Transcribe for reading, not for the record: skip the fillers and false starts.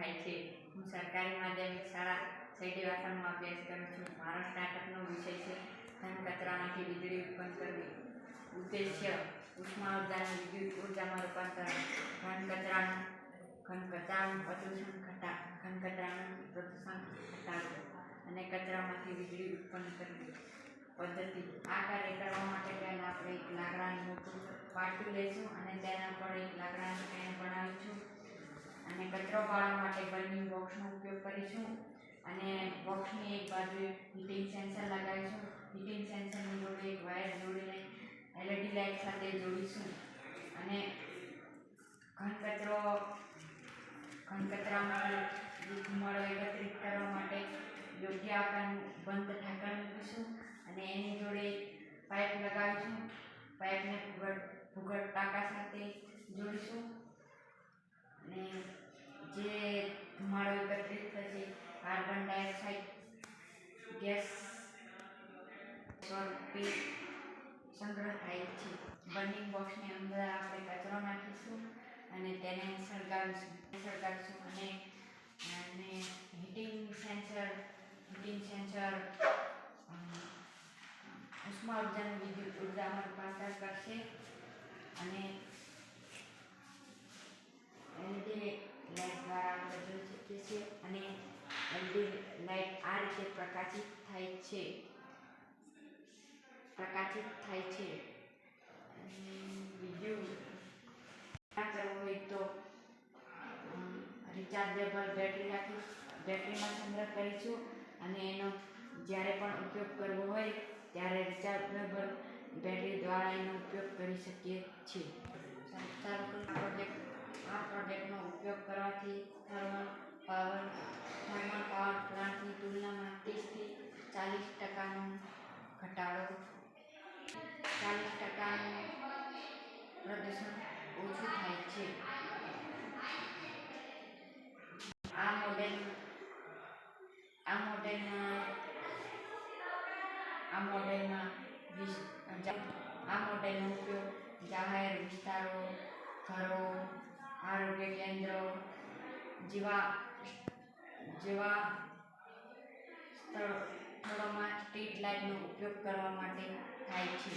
થાય છે। હું સરકારી માધ્યમિક શાળા સૈટીવાસણમાં અભ્યાસ કરું છું। મારો સ્ટાર્ટઅપનો વિષય છે ઘન કચરામાંથી વીજળી ઉત્પન્ન કરવી। ઉદ્દેશ્ય ઉષ્મા ઉર્જાનું વિદ્યુત ઉર્જામાં રૂપાંતરણ, ઘન કચરાનું પ્રદૂષણ ઘટાડવું અને કચરામાંથી વીજળી ઉત્પન્ન કરવી। પદ્ધતિ: આ કાર્ય કરવા માટે પહેલાં આપણે એક લાકડાનું મોટું પાટિયું લઈશું અને તેના પર એક લાકડાની પેન બનાવીશું અને કચરો ગાળવા માટે બર્નિંગ બોક્સનો ઉપયોગ કરીશું અને બોક્સની એક બાજુએ હીટિંગ સેન્સર લગાવીશું। હીટિંગ સેન્સરની જોડે એક વાયર જોડીને LED લાઇટ સાથે જોડીશું અને ઘન કચરામાંથી ધુમાડો એકત્રિત કરવા માટે યોગ્ય આકારનું બંધ ઢાંકણ મૂકીશું અને એની જોડે પાઇપ લગાવીશું। પાઇપને ભૂગર્ભ ટાંકા સાથે જોડીશું અને જે ધુમાડો એકત્રિત થશે કાર્બન ડાયોક્સાઇડ ગેસ સ્વરૂપે સંગ્રહ થાય છે। બર્નિંગ બોક્સની અંદર આપણે કચરો નાખીશું અને તેને સળગાવીશું અને હીટિંગ સેન્સર ઉષ્મા ઉર્જાનું વિદ્યુત ઉર્જામાં રૂપાંતર કરશે અને LED લાઇટ દ્વારા આપણે જોઈ શકીએ છીએ અને LED લાઇટ આ રીતે પ્રકાશિત થાય છે। બીજું કરવું હોય તો રિચાર્જેબલ બેટરીમાં સંગ્રહ કરીશું અને એનો જ્યારે પણ ઉપયોગ કરવો હોય ત્યારે રિચાર્જેબલ બેટરી દ્વારા એનો ઉપયોગ કરી શકીએ છીએ। આ પ્રોજેક્ટનો ઉપયોગ કરવાથી થર્મલ પાવર પ્લાન્ટની તુલનામાં 30 થી 40% ઘટાડો 40% પ્રદૂષણ ઓછું થાય છે। આ મોડેલનો ઉપયોગ જાહેર વિસ્તારો, ઘરો, આરોગ્ય કેન્દ્રો જેવા સ્થળોમાં સ્ટ્રીટ લાઇટનો ઉપયોગ કરવા માટે થાય છે।